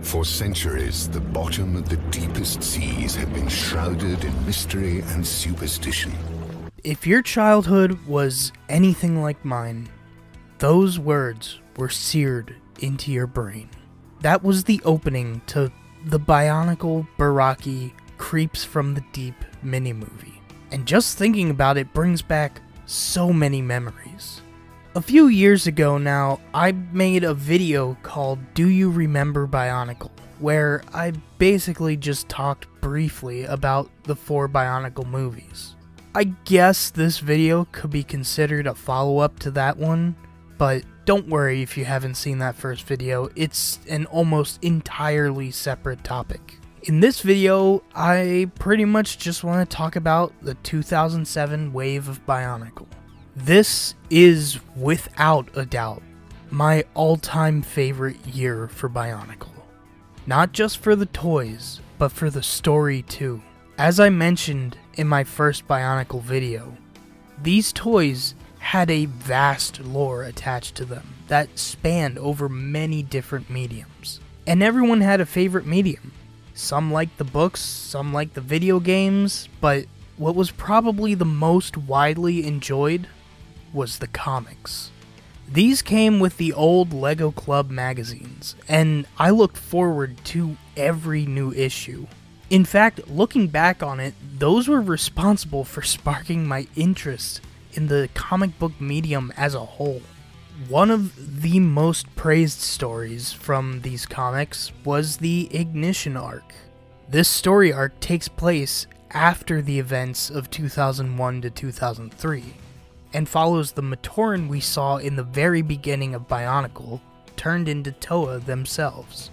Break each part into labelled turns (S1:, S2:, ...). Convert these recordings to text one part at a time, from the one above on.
S1: For centuries, the bottom of the deepest seas had been shrouded in mystery and superstition.
S2: If your childhood was anything like mine, those words were seared into your brain. That was the opening to the BIONICLE Baraki Creeps from the Deep mini-movie. And just thinking about it brings back so many memories. A few years ago now, I made a video called Do You Remember BIONICLE, where I basically just talked briefly about the 4 BIONICLE movies. I guess this video could be considered a follow-up to that one, but don't worry if you haven't seen that first video, it's an almost entirely separate topic. In this video, I pretty much just want to talk about the 2007 wave of BIONICLE. This is, without a doubt, my all-time favorite year for BIONICLE. Not just for the toys, but for the story too. As I mentioned in my first BIONICLE video, these toys had a vast lore attached to them that spanned over many different mediums. And everyone had a favorite medium. Some liked the books, some liked the video games, but what was probably the most widely enjoyed was the comics. These came with the old LEGO Club magazines, and I looked forward to every new issue. In fact, looking back on it, those were responsible for sparking my interest in the comic book medium as a whole. One of the most praised stories from these comics was the Ignition arc. This story arc takes place after the events of 2001 to 2003, and follows the Matoran we saw in the very beginning of BIONICLE turned into Toa themselves.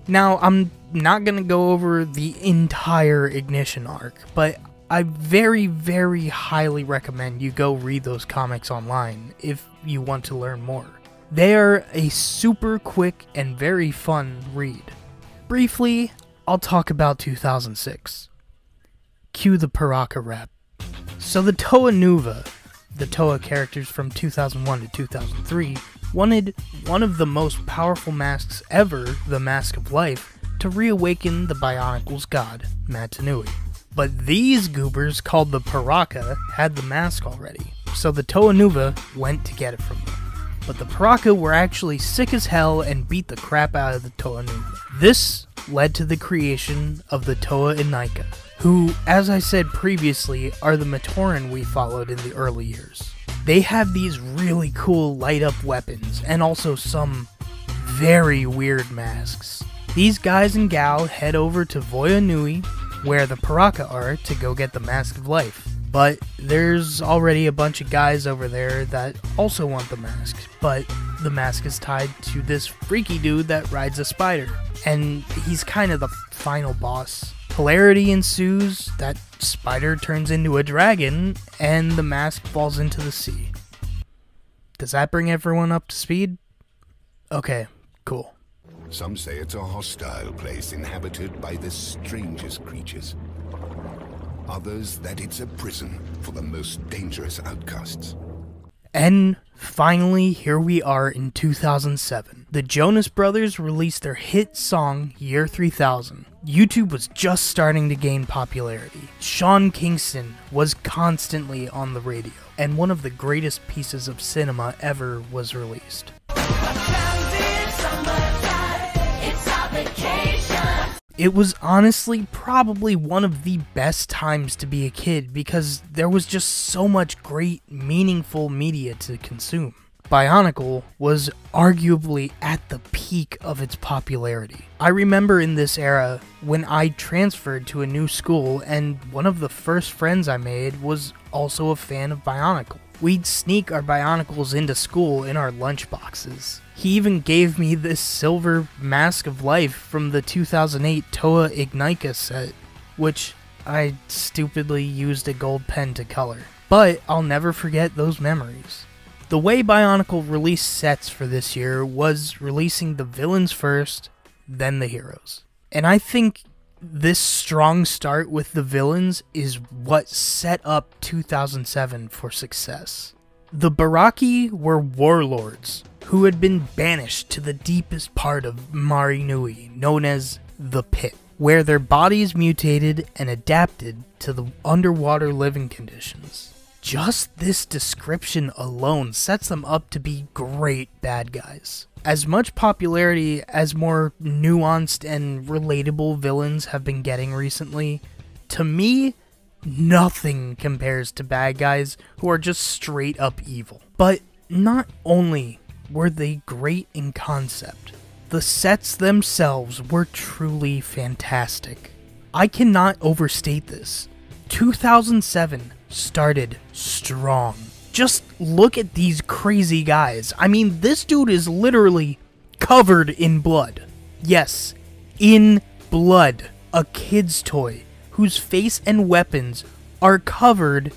S2: Now, I'm not going to go over the entire Ignition arc, but I very, very highly recommend you go read those comics online if you want to learn more. They're a super quick and very fun read. Briefly, I'll talk about 2006. Cue the Paraka rap. So the Toa Nuva, the Toa characters from 2001 to 2003, wanted one of the most powerful masks ever, the Mask of Life, to reawaken the BIONICLE's god, Matanui. But these goobers, called the Paraka, had the mask already, so the Toa Nuva went to get it from them. But the Paraka were actually sick as hell and beat the crap out of the Toa Nuva. This led to the creation of the Toa Inika, who, as I said previously, are the Matoran we followed in the early years. They have these really cool light-up weapons, and also some very weird masks. These guys and gal head over to Voya Nui, where the Paraka are, to go get the Mask of Life. But there's already a bunch of guys over there that also want the mask, but the mask is tied to this freaky dude that rides a spider, and he's kind of the final boss. Hilarity ensues, that spider turns into a dragon, and the mask falls into the sea. Does that bring everyone up to speed? Okay, cool.
S1: Some say it's a hostile place inhabited by the strangest creatures. Others that it's a prison for the most dangerous outcasts.
S2: And finally, here we are in 2007. The Jonas Brothers released their hit song, Year 3000. YouTube was just starting to gain popularity. Sean Kingston was constantly on the radio, and one of the greatest pieces of cinema ever was released. It was honestly probably one of the best times to be a kid because there was just so much great, meaningful media to consume. BIONICLE was arguably at the peak of its popularity. I remember in this era when I transferred to a new school and one of the first friends I made was also a fan of BIONICLE. We'd sneak our BIONICLEs into school in our lunchboxes. He even gave me this silver Mask of Life from the 2008 Toa Inika set, which I stupidly used a gold pen to color. But I'll never forget those memories. The way BIONICLE released sets for this year was releasing the villains first, then the heroes. And I think this strong start with the villains is what set up 2007 for success. The Baraki were warlords who had been banished to the deepest part of Mari Nui, known as the Pit, where their bodies mutated and adapted to the underwater living conditions. Just this description alone sets them up to be great bad guys. As much popularity as more nuanced and relatable villains have been getting recently, to me, nothing compares to bad guys who are just straight up evil. But not only were they great in concept, the sets themselves were truly fantastic. I cannot overstate this. 2007 started strong. Just look at these crazy guys. I mean, this dude is literally covered in blood. Yes, in blood. A kid's toy whose face and weapons are covered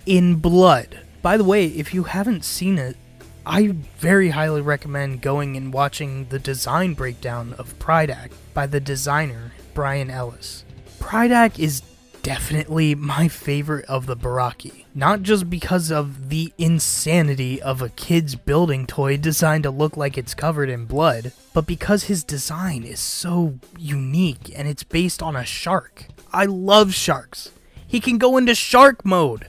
S2: in blood. By the way, if you haven't seen it, I very highly recommend going and watching the design breakdown of Pridak by the designer, Brian Ellis. Pridak is definitely my favorite of the Baraki. Not just because of the insanity of a kid's building toy designed to look like it's covered in blood, but because his design is so unique and it's based on a shark. I love sharks. He can go into shark mode.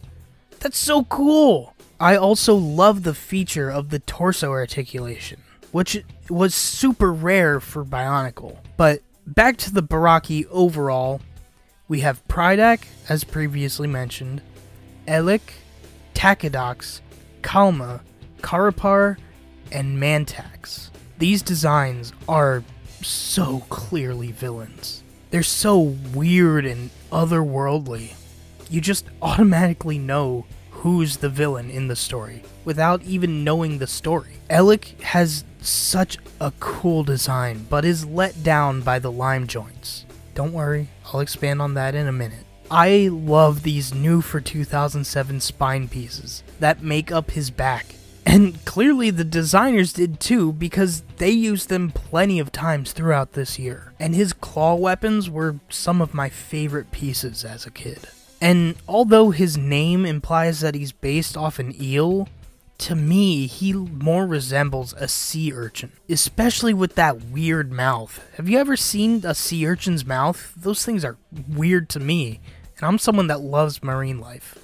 S2: That's so cool. I also love the feature of the torso articulation, which was super rare for BIONICLE. But back to the Baraki overall, we have Pridak, as previously mentioned, Elik, Takedox, Kalma, Karapar, and Mantax. These designs are so clearly villains. They're so weird and otherworldly. You just automatically know who's the villain in the story, without even knowing the story. Elik has such a cool design, but is let down by the lime joints. Don't worry, I'll expand on that in a minute. I love these new for 2007 spine pieces that make up his back. And clearly the designers did too, because they used them plenty of times throughout this year. And his claw weapons were some of my favorite pieces as a kid. And although his name implies that he's based off an eel, to me, he more resembles a sea urchin, especially with that weird mouth. Have you ever seen a sea urchin's mouth? Those things are weird to me, and I'm someone that loves marine life.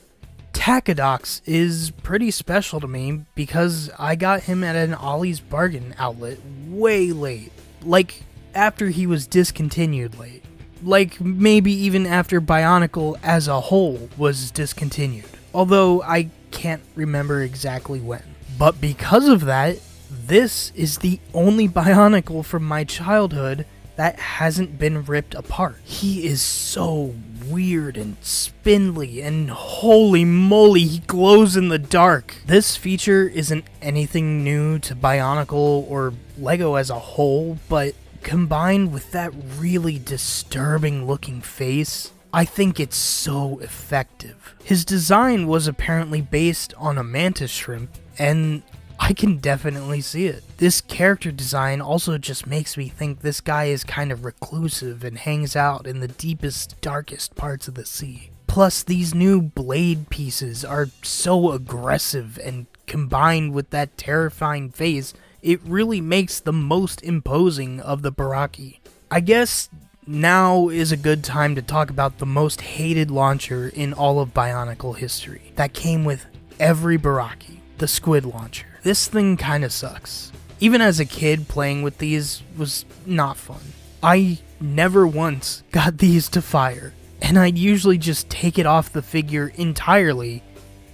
S2: Takedox is pretty special to me because I got him at an Ollie's Bargain outlet way late, like after he was discontinued late. Like, maybe even after BIONICLE as a whole was discontinued. Although, I can't remember exactly when. But because of that, this is the only BIONICLE from my childhood that hasn't been ripped apart. He is so weird and spindly, and holy moly, he glows in the dark. This feature isn't anything new to BIONICLE or LEGO as a whole, but combined with that really disturbing looking face, I think it's so effective. His design was apparently based on a mantis shrimp, and I can definitely see it. This character design also just makes me think this guy is kind of reclusive and hangs out in the deepest, darkest parts of the sea. Plus, these new blade pieces are so aggressive, and combined with that terrifying face, it really makes the most imposing of the Baraki. I guess now is a good time to talk about the most hated launcher in all of BIONICLE history. That came with every Baraki, the squid launcher. This thing kinda sucks. Even as a kid, playing with these was not fun. I never once got these to fire, and I'd usually just take it off the figure entirely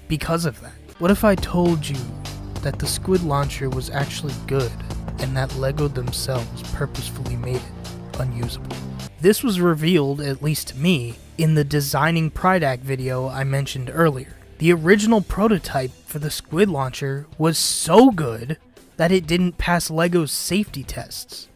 S2: because of that. What if I told you that the squid launcher was actually good, and that LEGO themselves purposefully made it unusable? This was revealed, at least to me, in the Designing Pridak video I mentioned earlier. The original prototype for the squid launcher was so good that it didn't pass LEGO's safety tests,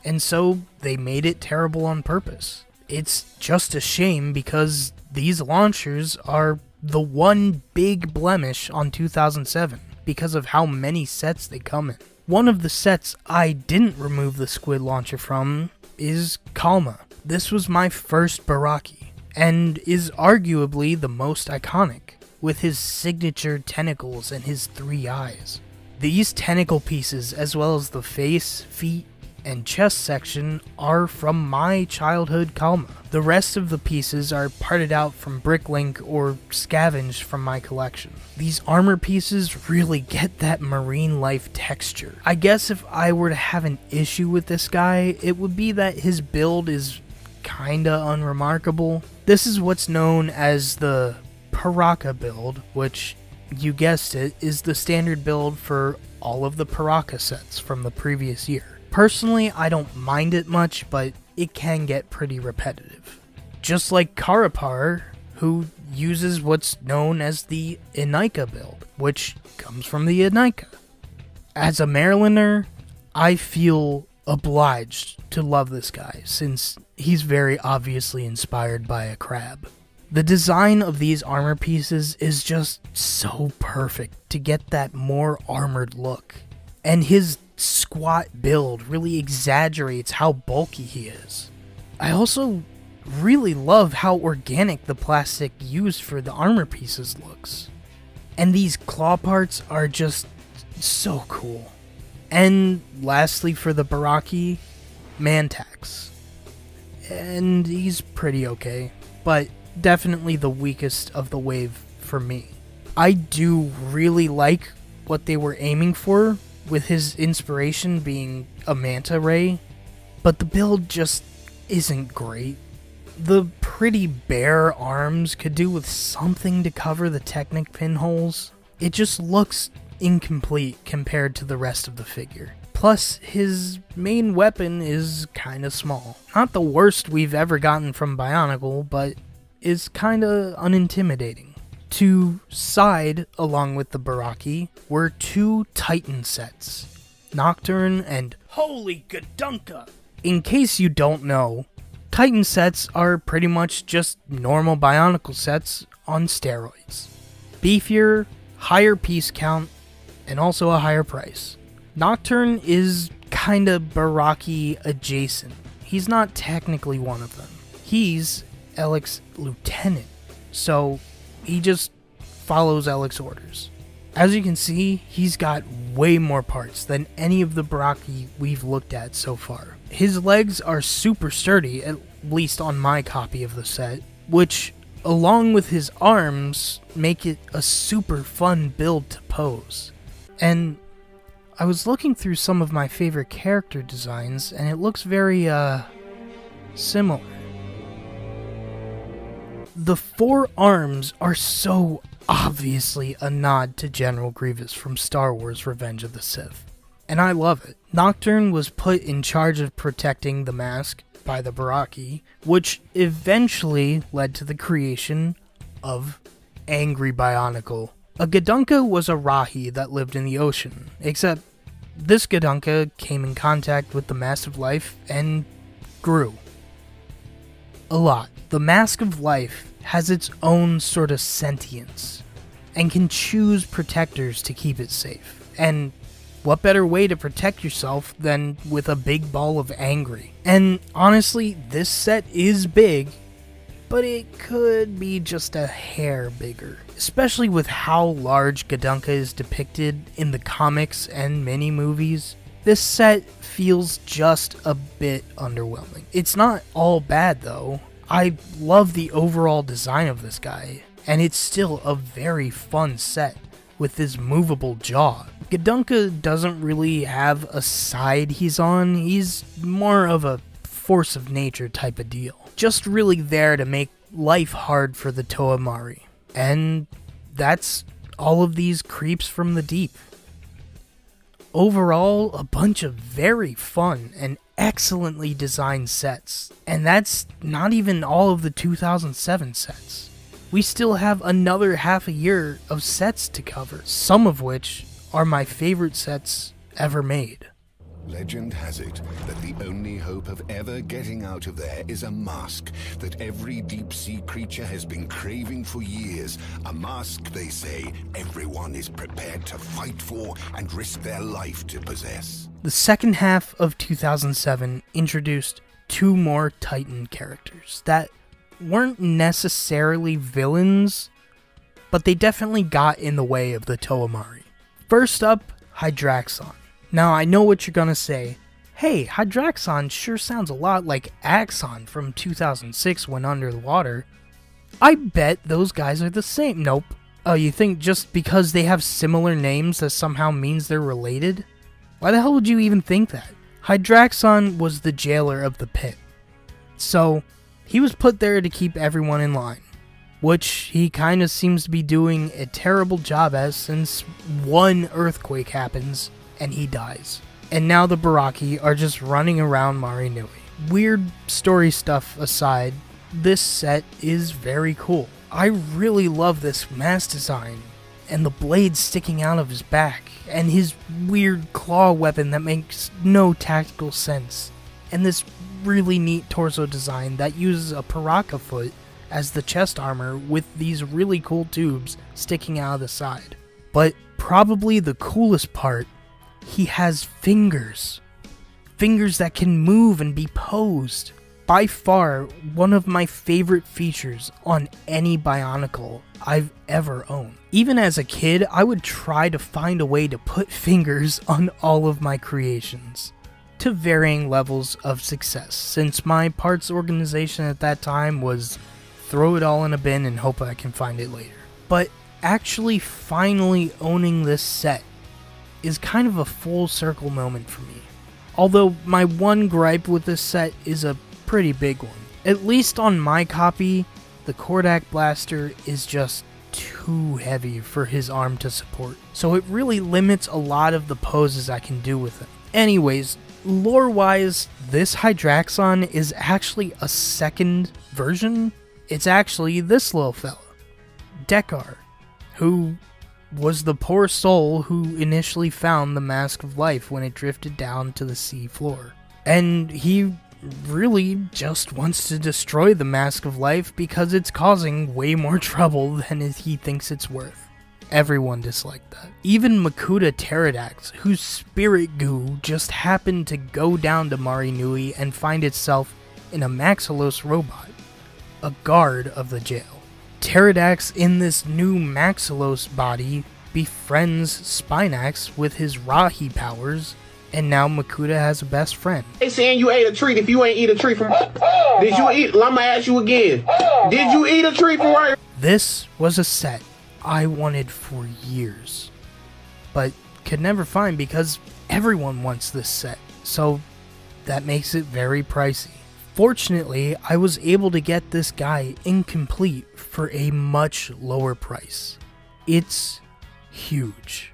S2: and so they made it terrible on purpose. It's just a shame because these launchers are the one big blemish on 2007. Because of how many sets they come in. One of the sets I didn't remove the squid launcher from is Kalma. This was my first Baraki, and is arguably the most iconic, with his signature tentacles and his 3 eyes. These tentacle pieces, as well as the face, feet, and chest section, are from my childhood Kalma. The rest of the pieces are parted out from Bricklink or scavenged from my collection. These armor pieces really get that marine life texture. I guess if I were to have an issue with this guy, it would be that his build is kinda unremarkable. This is what's known as the Paraka build, which, you guessed it, is the standard build for all of the Paraka sets from the previous year. Personally, I don't mind it much, but it can get pretty repetitive. Just like Karapar, who uses what's known as the Inika build, which comes from the Inika. As a Marylander, I feel obliged to love this guy, since he's very obviously inspired by a crab. The design of these armor pieces is just so perfect to get that more armored look, and his squat build really exaggerates how bulky he is. I also really love how organic the plastic used for the armor pieces looks. And these claw parts are just so cool. And lastly, for the Baraki, Mantax. And he's pretty okay, but definitely the weakest of the wave for me. I do really like what they were aiming for, with his inspiration being a manta ray, but the build just isn't great. The pretty bare arms could do with something to cover the Technic pinholes. It just looks incomplete compared to the rest of the figure. Plus, his main weapon is kinda small. Not the worst we've ever gotten from BIONICLE, but is kinda unintimidating. To side along with the Baraki were two Titan sets, Nocturne and Holy Gadunka. In case you don't know, Titan sets are pretty much just normal BIONICLE sets on steroids. Beefier, higher piece count, and also a higher price. Nocturne is kinda Baraki adjacent. He's not technically one of them. He's Alec's lieutenant, so he just follows Alec's orders. As you can see, he's got way more parts than any of the Baraki we've looked at so far. His legs are super sturdy, at least on my copy of the set, which, along with his arms, make it a super fun build to pose. And I was looking through some of my favorite character designs, and it looks very, similar. The four arms are so obviously a nod to General Grievous from Star Wars Revenge of the Sith, and I love it. Nocturne was put in charge of protecting the mask by the Baraki, which eventually led to the creation of Angry BIONICLE. A Gadunka was a Rahi that lived in the ocean, except this Gadunka came in contact with the Mask of Life and grew. A lot. The Mask of Life has its own sort of sentience, and can choose protectors to keep it safe. And what better way to protect yourself than with a big ball of Angry? And honestly, this set is big, but it could be just a hair bigger. Especially with how large Gadunka is depicted in the comics and mini-movies. This set feels just a bit underwhelming. It's not all bad though. I love the overall design of this guy, and it's still a very fun set with his movable jaw. Gadunka doesn't really have a side he's on, he's more of a force of nature type of deal. Just really there to make life hard for the Toamari. And that's all of these creeps from the deep. Overall, a bunch of very fun and excellently designed sets, and that's not even all of the 2007 sets. We still have another half a year of sets to cover, some of which are my favorite sets ever made.
S1: Legend has it that the only hope of ever getting out of there is a mask that every deep-sea creature has been craving for years. A mask, they say, everyone is prepared to fight for and risk their life to possess.
S2: The second half of 2007 introduced two more Titan characters that weren't necessarily villains, but they definitely got in the way of the Toamari. First up, Hydraxon. Now, I know what you're gonna say. Hey, Hydraxon sure sounds a lot like Axon from 2006 when under the water. I bet those guys are the same. Nope. Oh, you think just because they have similar names that somehow means they're related? Why the hell would you even think that? Hydraxon was the jailer of the pit. So, he was put there to keep everyone in line, which he kinda seems to be doing a terrible job as since one earthquake happens and he dies. And now the Baraki are just running around Marinui. Weird story stuff aside, this set is very cool. I really love this mask design, and the blade sticking out of his back, and his weird claw weapon that makes no tactical sense, and this really neat torso design that uses a Paraka foot as the chest armor with these really cool tubes sticking out of the side. But probably the coolest part, he has fingers. Fingers that can move and be posed. By far, one of my favorite features on any Bionicle I've ever owned. Even as a kid, I would try to find a way to put fingers on all of my creations, to varying levels of success, since my parts organization at that time was throw it all in a bin and hope I can find it later. But actually finally owning this set is kind of a full circle moment for me. Although my one gripe with this set is a pretty big one. At least on my copy, the Kordak blaster is just too heavy for his arm to support, so it really limits a lot of the poses I can do with him. Anyways, lore-wise, this Hydraxon is actually a second version. It's actually this little fella, Dekar, who was the poor soul who initially found the Mask of Life when it drifted down to the sea floor. And he really just wants to destroy the Mask of Life because it's causing way more trouble than he thinks it's worth. Everyone disliked that. Even Makuta Pterodax, whose spirit goo just happened to go down to Marinui and find itself in a Maxilos robot, a guard of the jail. Pterodax in this new Maxilos body befriends Spinax with his Rahi powers, and now Makuta has a best friend.
S3: They saying you ate a treat if you ain't eat a treat from... Did you eat... I'ma ask you again. Did you eat a treat from right?
S2: This was a set I wanted for years, but could never find because everyone wants this set, so that makes it very pricey. Fortunately, I was able to get this guy incomplete for a much lower price. It's huge.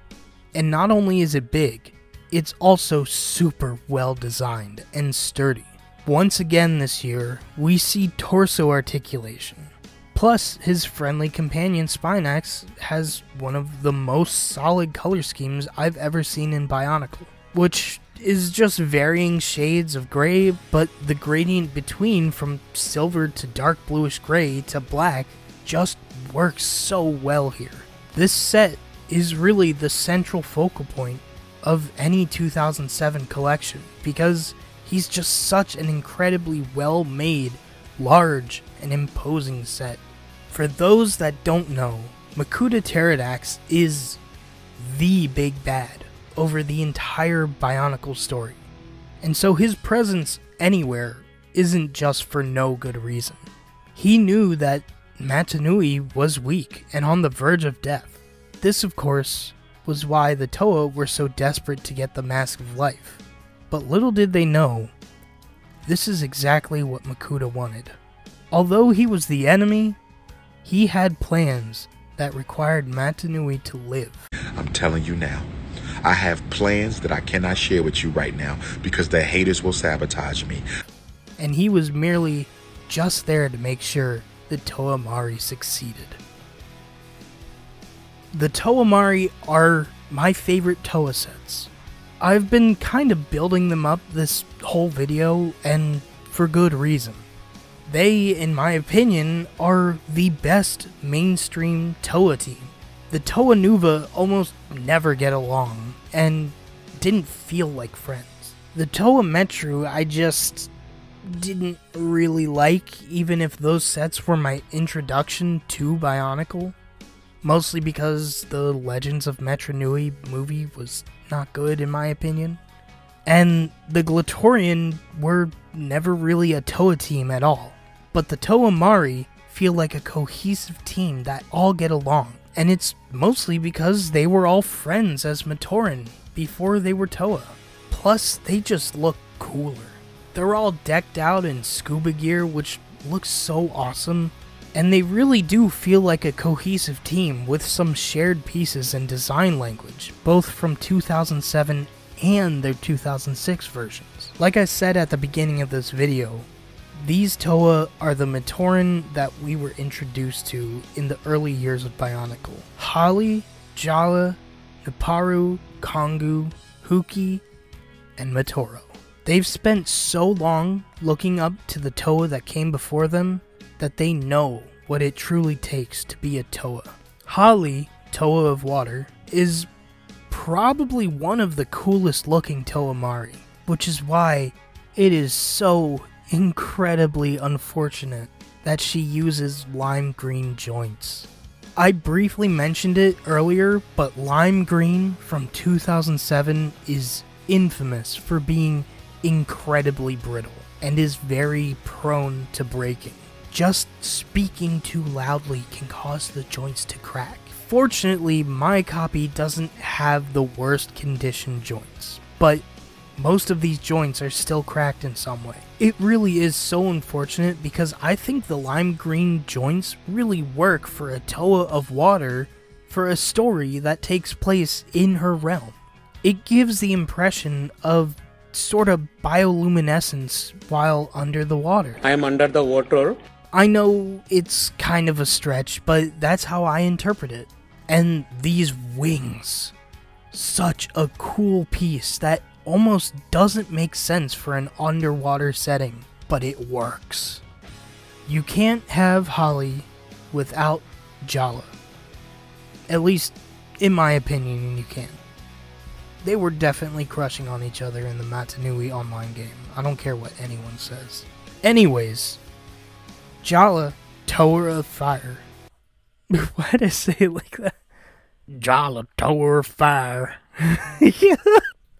S2: And not only is it big, it's also super well designed and sturdy. Once again this year, we see torso articulation. Plus, his friendly companion Spinax has one of the most solid color schemes I've ever seen in Bionicle, which is just varying shades of gray, but the gradient between from silver to dark bluish gray to black just works so well here. This set is really the central focal point of any 2007 collection because he's just such an incredibly well made, large, and imposing set. For those that don't know, Makuta Pterodax is the big bad over the entire Bionicle story, and so his presence anywhere isn't just for no good reason. He knew that Matanui was weak and on the verge of death. This, of course, was why the Toa were so desperate to get the Mask of Life. But little did they know, this is exactly what Makuta wanted. Although he was the enemy, he had plans that required Matanui to live.
S4: I'm telling you now, I have plans that I cannot share with you right now because the haters will sabotage me.
S2: And he was merely just there to make sure the Toa Mari succeeded. The Toa Mari are my favorite Toa sets. I've been kind of building them up this whole video, and for good reason. They, in my opinion, are the best mainstream Toa team. The Toa Nuva almost never get along, and didn't feel like friends. The Toa Metru I just didn't really like, even if those sets were my introduction to Bionicle. mostly because the Legends of Metra Nui movie was not good in my opinion. And the Glatorian were never really a Toa team at all. But the Toa Mari feel like a cohesive team that all get along. And it's mostly because they were all friends as Matoran before they were Toa. Plus, they just look cooler. They're all decked out in scuba gear, which looks so awesome. And they really do feel like a cohesive team with some shared pieces and design language, both from 2007 and their 2006 versions. Like I said at the beginning of this video, these Toa are the Matoran that we were introduced to in the early years of BIONICLE. Holly, Jala, Nuparu, Kongu, Huki, and Matoro. They've spent so long looking up to the Toa that came before them that they know what it truly takes to be a Toa. Holly, Toa of Water, is probably one of the coolest looking Toa Mari, which is why it is so incredibly unfortunate that she uses lime green joints. I briefly mentioned it earlier, but lime green from 2007 is infamous for being incredibly brittle and is very prone to breaking. Just speaking too loudly can cause the joints to crack. Fortunately, my copy doesn't have the worst condition joints, but most of these joints are still cracked in some way. It really is so unfortunate because I think the lime green joints really work for a Toa of Water for a story that takes place in her realm. It gives the impression of sort of bioluminescence while under the water.
S3: I am under the water.
S2: I know it's kind of a stretch, but that's how I interpret it. And these wings, such a cool piece that almost doesn't make sense for an underwater setting, but it works. You can't have Holly without Jala. At least, in my opinion, you can. They were definitely crushing on each other in the Matanui online game. I don't care what anyone says. Anyways, Jala, Tower of Fire. Why did I say it like that? Jala, Tower of Fire.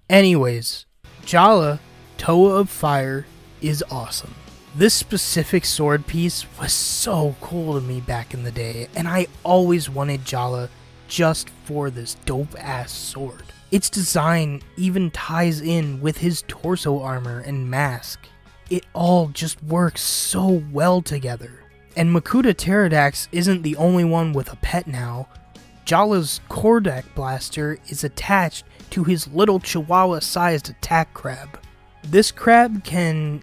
S2: Anyways, Jala, Toa of Fire is awesome. This specific sword piece was so cool to me back in the day, and I always wanted Jala just for this dope-ass sword. Its design even ties in with his torso armor and mask. It all just works so well together. And Makuta Pterodax isn't the only one with a pet now. Jala's Kordak blaster is attached to his little chihuahua-sized attack crab. This crab can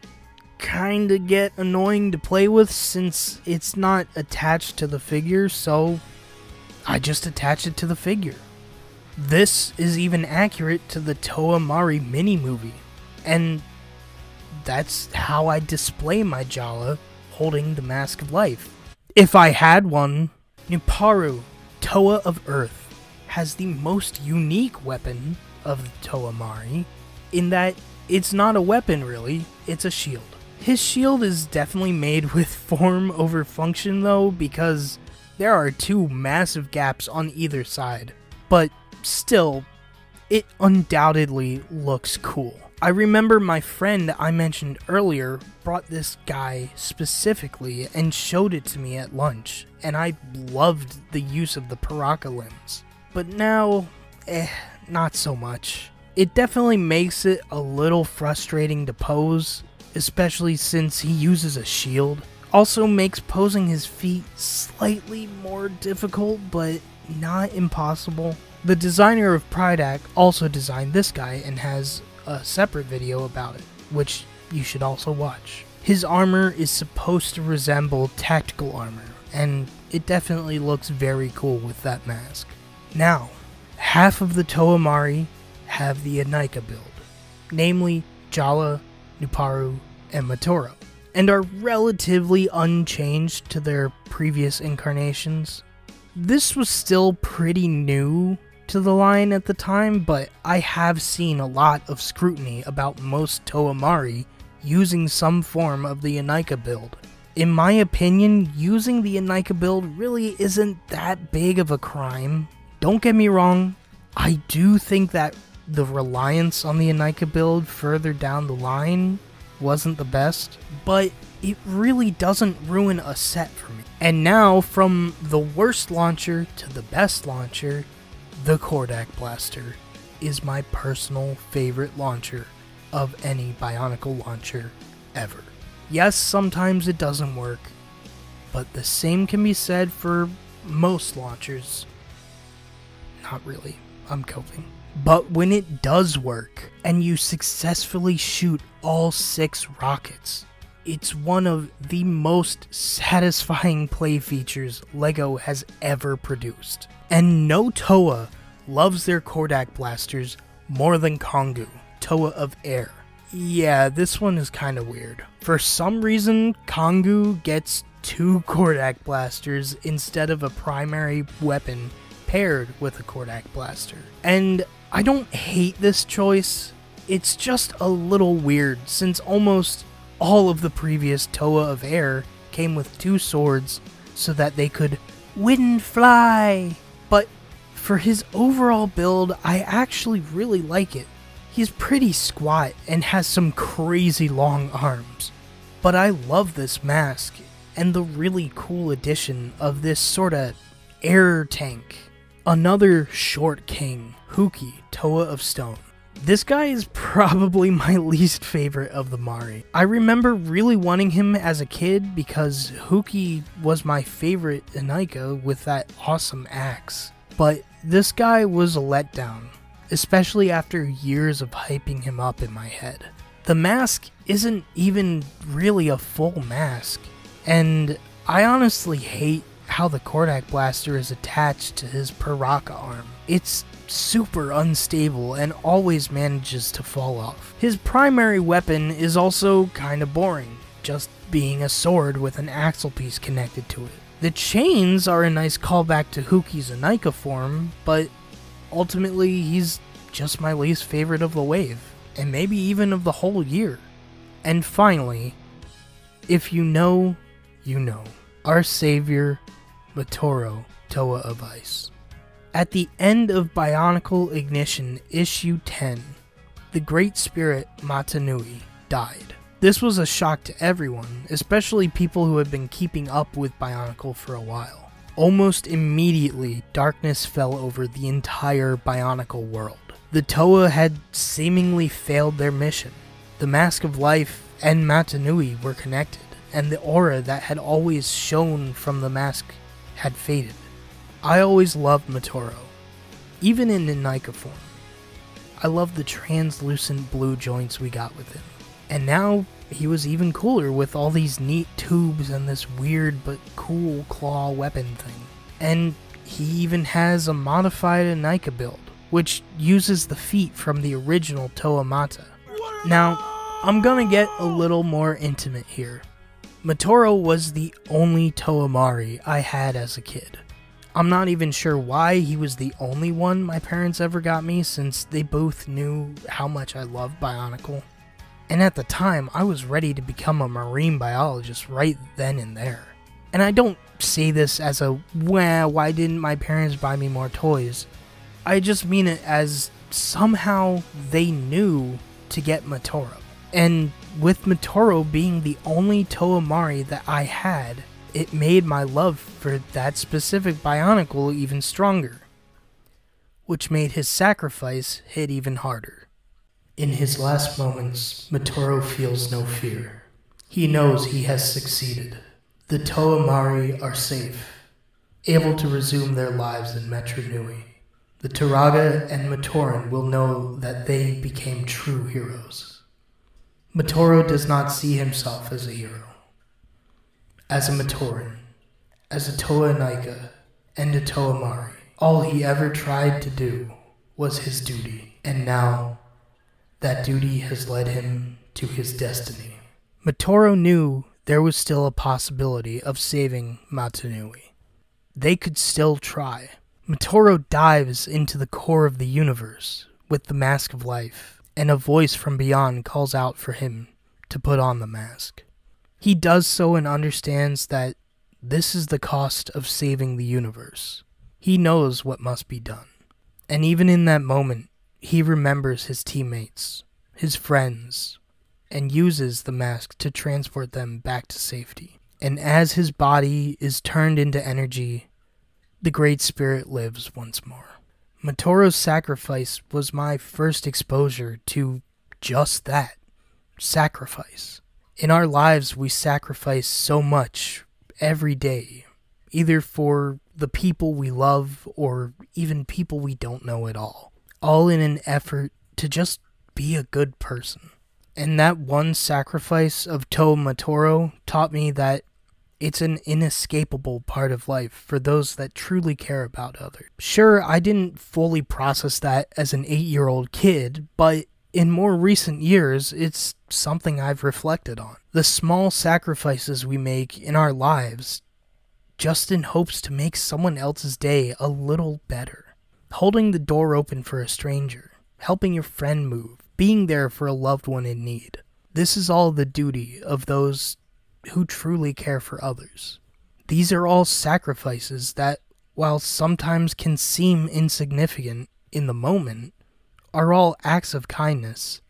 S2: kinda get annoying to play with since it's not attached to the figure, so I just attach it to the figure. This is even accurate to the Toa Mari mini-movie, and that's how I display my Jala holding the Mask of Life. If I had one, Nuparu, Toa of Earth, has the most unique weapon of the Toa Mari, in that it's not a weapon really, it's a shield. His shield is definitely made with form over function though, because there are two massive gaps on either side, but still, it undoubtedly looks cool. I remember my friend I mentioned earlier brought this guy specifically and showed it to me at lunch, and I loved the use of the Paraka limbs. But now, not so much. It definitely makes it a little frustrating to pose, especially since he uses a shield. Also makes posing his feet slightly more difficult, but not impossible. The designer of Pridak also designed this guy and has a separate video about it, which you should also watch. His armor is supposed to resemble tactical armor, and it definitely looks very cool with that mask. Now, half of the Toa Mari have the Anika build, namely Jala, Nuparu, and Matoro, and are relatively unchanged to their previous incarnations. This was still pretty new to the line at the time, but I have seen a lot of scrutiny about most Toa Mari using some form of the Anika build. in my opinion, using the BIONICLE build really isn't that big of a crime. Don't get me wrong, I do think that the reliance on the BIONICLE build further down the line wasn't the best, but it really doesn't ruin a set for me. And now, from the worst launcher to the best launcher, the Kordak Blaster is my personal favorite launcher of any BIONICLE launcher ever. Yes, sometimes it doesn't work, but the same can be said for most launchers. Not really, I'm coping. But when it does work, and you successfully shoot all 6 rockets, it's one of the most satisfying play features LEGO has ever produced. And no Toa loves their Kordak blasters more than Kongu, Toa of Air. Yeah, this one is kinda weird. For some reason, Kongu gets 2 Kordak blasters instead of a primary weapon paired with a Kordak blaster. And I don't hate this choice, it's just a little weird since almost all of the previous Toa of Air came with 2 swords so that they could wind fly. But for his overall build, I actually really like it. He's pretty squat and has some crazy long arms. But I love this mask and the really cool addition of this sorta air tank. Another short king, Huki, Toa of Stone. This guy is probably my least favorite of the Mari. I remember really wanting him as a kid because Huki was my favorite BIONICLE with that awesome axe. But this guy was a letdown, especially after years of hyping him up in my head. The mask isn't even really a full mask, and I honestly hate how the Kordak blaster is attached to his Paraka arm. It's super unstable and always manages to fall off. His primary weapon is also kinda boring, just being a sword with an axle piece connected to it. The chains are a nice callback to Huki's BIONICLE form, but ultimately he's just my least favorite of the wave, and maybe even of the whole year. And finally, if you know, you know. Our savior, Matoro, Toa of Ice. At the end of BIONICLE Ignition Issue 10, the Great Spirit Matanui died. This was a shock to everyone, especially people who had been keeping up with BIONICLE for a while. Almost immediately, darkness fell over the entire BIONICLE world. The Toa had seemingly failed their mission. The Mask of Life and Matanui were connected, and the aura that had always shone from the mask had faded. I always loved Matoro, even in BIONICLE form. I loved the translucent blue joints we got with him. And now he was even cooler with all these neat tubes and this weird but cool claw weapon thing. And he even has a modified BIONICLE build, which uses the feet from the original Toa Mata. Now, I'm gonna get a little more intimate here. Matoro was the only Toa Mari I had as a kid. I'm not even sure why he was the only one my parents ever got me, since they both knew how much I loved BIONICLE. And at the time, I was ready to become a marine biologist right then and there. And I don't say this as a, well, why didn't my parents buy me more toys? I just mean it as somehow they knew to get Matoro. And with Matoro being the only Toa Mari that I had, it made my love for that specific BIONICLE even stronger, which made his sacrifice hit even harder. In his last moments, Matoro feels no fear. He knows he has succeeded. The Toa Mari are safe, able to resume their lives in Metro Nui. The Turaga and Matoran will know that they became true heroes. Matoro does not see himself as a hero. As a Matoran, as a Toa BIONICLE, and a Toa Mari, all he ever tried to do was his duty, and now that duty has led him to his destiny. Matoro knew there was still a possibility of saving Matanui. They could still try. Matoro dives into the core of the universe with the Mask of Life, and a voice from beyond calls out for him to put on the mask. He does so and understands that this is the cost of saving the universe. He knows what must be done. And even in that moment, he remembers his teammates, his friends, and uses the mask to transport them back to safety. And as his body is turned into energy, the Great Spirit lives once more. Matoro's sacrifice was my first exposure to just that, sacrifice. In our lives, we sacrifice so much every day, either for the people we love or even people we don't know at all in an effort to just be a good person. And that one sacrifice of Tow Matoro taught me that it's an inescapable part of life for those that truly care about others. Sure, I didn't fully process that as an 8-year-old kid, but in more recent years, it's something I've reflected on. The small sacrifices we make in our lives, just in hopes to make someone else's day a little better. Holding the door open for a stranger, helping your friend move, being there for a loved one in need. This is all the duty of those who truly care for others. These are all sacrifices that, while sometimes can seem insignificant in the moment, are all acts of kindness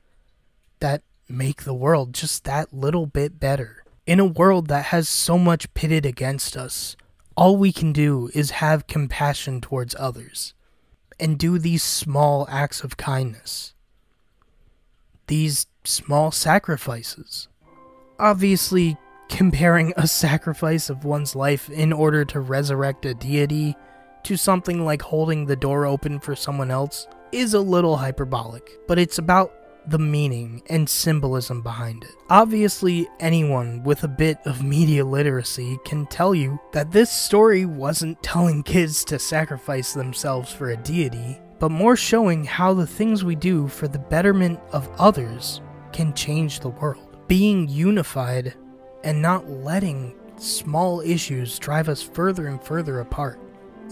S2: that make the world just that little bit better. In a world that has so much pitted against us, all we can do is have compassion towards others and do these small acts of kindness. These small sacrifices. Obviously, comparing a sacrifice of one's life in order to resurrect a deity to something like holding the door open for someone else is a little hyperbolic, but it's about the meaning and symbolism behind it. Obviously, anyone with a bit of media literacy can tell you that this story wasn't telling kids to sacrifice themselves for a deity, but more showing how the things we do for the betterment of others can change the world. Being unified and not letting small issues drive us further and further apart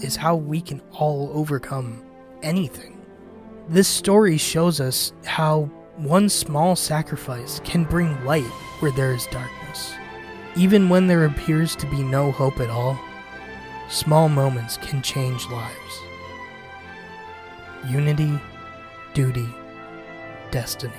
S2: is how we can all overcome anything. This story shows us how one small sacrifice can bring light where there is darkness. Even when there appears to be no hope at all, small moments can change lives. Unity, duty, destiny.